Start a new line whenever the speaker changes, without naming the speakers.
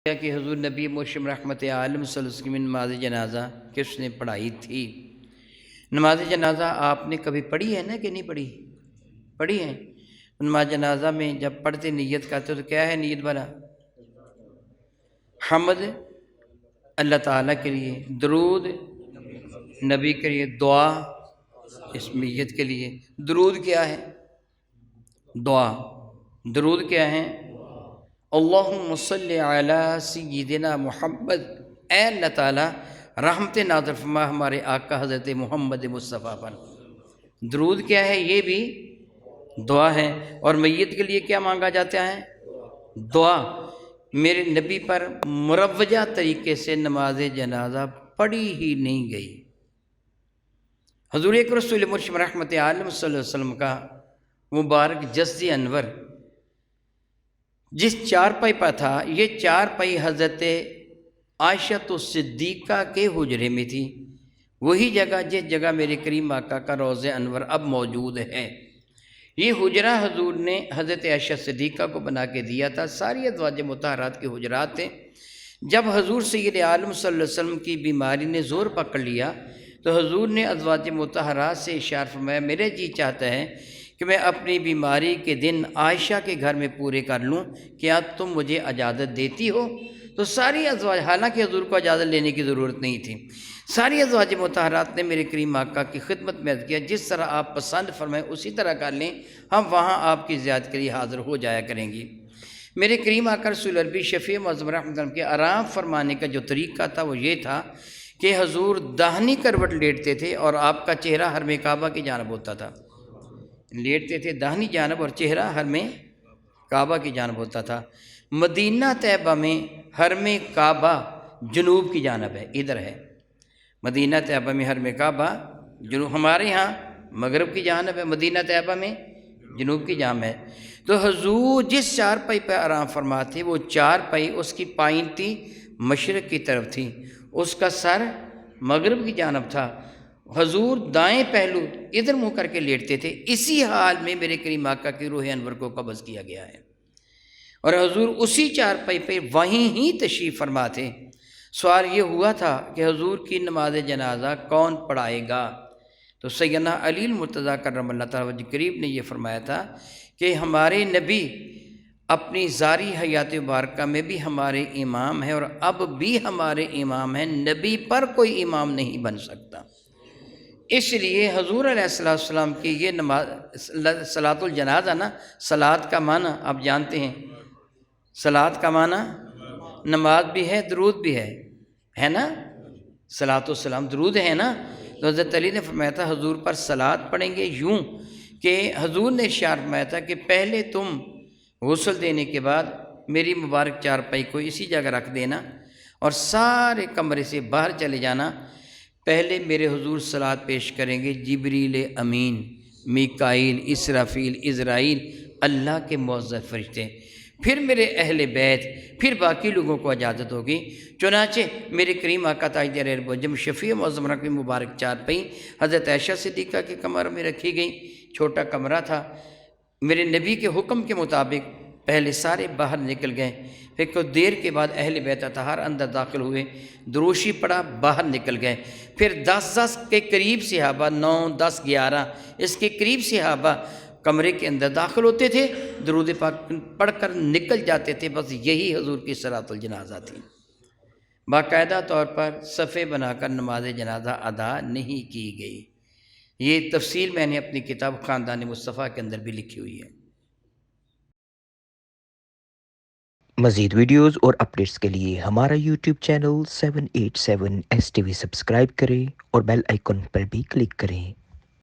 کہ حضور نبی مشرم رحمت عالم صلی اللہ علیہ وسلم نماز جنازہ کس نے پڑھائی تھی؟ نماز جنازہ آپ نے کبھی پڑھی ہے نا کہ نہیں پڑھی؟ پڑھی ہے۔ نماز جنازہ میں جب پڑھتے نیت کرتے تو کیا ہے نیت والا؟ حمد اللہ تعالیٰ کے لیے، درود نبی کے لیے، دعا اس میت کے لیے۔ درود کیا ہے؟ دعا۔ درود کیا ہے؟ اللہم صلی علی سیدنا محمد، اے اللہ تعالیٰ رحمت نازل فرما ہمارے آقا حضرت محمد مصطفیٰ پر۔ درود کیا ہے؟ یہ بھی دعا ہے۔ اور میت کے لیے کیا مانگا جاتا ہے؟ دعا۔ میرے نبی پر مروجہ طریقے سے نماز جنازہ پڑھی ہی نہیں گئی۔ حضور اکرم رسول مرشد رحمت عالم صلی اللہ علیہ وسلم کا مبارک جسد انور جس چارپائی پر تھا، یہ چارپائی حضرت عائشہ صدیقہ کے حجرے میں تھی، وہی جگہ جس جگہ میرے کریم آقا کا روضہ انور اب موجود ہے۔ یہ حجرہ حضور نے حضرت عائشہ صدیقہ کو بنا کے دیا تھا، ساری ازواج مطہرات کے حجرات تھے۔ جب حضور سید عالم صلی اللہ علیہ وسلم کی بیماری نے زور پکڑ لیا تو حضور نے ازواج مطہرات سے اشارہ فرمایا، میرے جی چاہتا ہے کہ میں اپنی بیماری کے دن عائشہ کے گھر میں پورے کر لوں، کیا تم مجھے اجازت دیتی ہو؟ تو ساری ازواج، حالانکہ حضور کو اجازت لینے کی ضرورت نہیں تھی، ساری ازواج مطہرات نے میرے کریم آقا کی خدمت میں عرض کیا جس طرح آپ پسند فرمائیں اسی طرح کر لیں، ہم وہاں آپ کی زیارت کے لیے حاضر ہو جایا کریں گی۔ میرے کریم آقا رسول عربی شفیع معظم رحمۃ اللہ کے آرام فرمانے کا جو طریقہ تھا وہ یہ تھا کہ حضور داہنی کروٹ لیٹتے تھے اور آپ کا چہرہ حرم کعبہ کی جانب ہوتا تھا۔ لیٹتے تھے داہنی جانب اور چہرہ حرم کعبہ کی جانب ہوتا تھا۔ مدینہ طیبہ میں حرم کعبہ جنوب کی جانب ہے، ادھر ہے۔ مدینہ طیبہ میں حرم کعبہ جنوب، ہمارے ہاں مغرب کی جانب ہے، مدینہ طیبہ میں جنوب کی جانب ہے۔ تو حضور جس چارپائی پہ آرام فرما تھے وہ چارپائی، اس کی پائنتی مشرق کی طرف تھی، اس کا سر مغرب کی جانب تھا۔ حضور دائیں پہلو ادھر منہ کر کے لیٹتے تھے۔ اسی حال میں میرے کریم آقا کی روح انور کو قبض کیا گیا ہے اور حضور اسی چارپائی پہ وہیں ہی تشریف فرما تھے۔ سوال یہ ہوا تھا کہ حضور کی نماز جنازہ کون پڑھائے گا؟ تو سیدنا علی المرتضیٰ کرم اللہ تعالیٰ وجہ قریب نے یہ فرمایا تھا کہ ہمارے نبی اپنی ذاری حیات مبارکہ میں بھی ہمارے امام ہیں اور اب بھی ہمارے امام ہیں، نبی پر کوئی امام نہیں بن سکتا۔ اس لیے حضور علیہ السلام کی یہ نماز صلاۃ الجنازہ نا، صلاۃ کا معنی آپ جانتے ہیں، صلاۃ کا معنی نماز بھی ہے، درود بھی ہے نا، صلاۃ والسلام درود ہے نا۔ تو حضرت علی نے فرمایا تھا حضور پر صلاۃ پڑھیں گے یوں کہ حضور نے ارشاد فرمایا تھا کہ پہلے تم غسل دینے کے بعد میری مبارک چارپائی کو اسی جگہ رکھ دینا اور سارے کمرے سے باہر چلے جانا، پہلے میرے حضور صلاۃ پیش کریں گے جبریل امین، میکائیل، اسرافیل، عزرائیل، اللہ کے معزز فرشتے، پھر میرے اہل بیت، پھر باقی لوگوں کو اجازت ہوگی۔ چنانچہ میرے کریم آقا تاجدار اربعجم شفیع معظم کی مبارک چارپائی حضرت عائشہ صدیقہ کے کمرے میں رکھی گئی، چھوٹا کمرہ تھا۔ میرے نبی کے حکم کے مطابق پہلے سارے باہر نکل گئے، پھر کچھ دیر کے بعد اہل بیت اطہار اندر داخل ہوئے، دروشی پڑا، باہر نکل گئے، پھر 10 کے قریب صحابہ، 9، 10، 11 اس کے قریب صحابہ کمرے کے اندر داخل ہوتے تھے، درود پاک پڑھ کر نکل جاتے تھے۔ بس یہی حضور کی صلاۃ الجنازہ تھی۔ باقاعدہ طور پر صفے بنا کر نماز جنازہ ادا نہیں کی گئی۔ یہ تفصیل میں نے اپنی کتاب خاندان مصطفیٰ کے اندر بھی لکھی ہوئی ہے۔
مزید ویڈیوز اور اپڈیٹس کے لیے ہمارا یوٹیوب چینل 787 STV سبسکرائب کریں اور بیل آئیکن پر بھی کلک کریں۔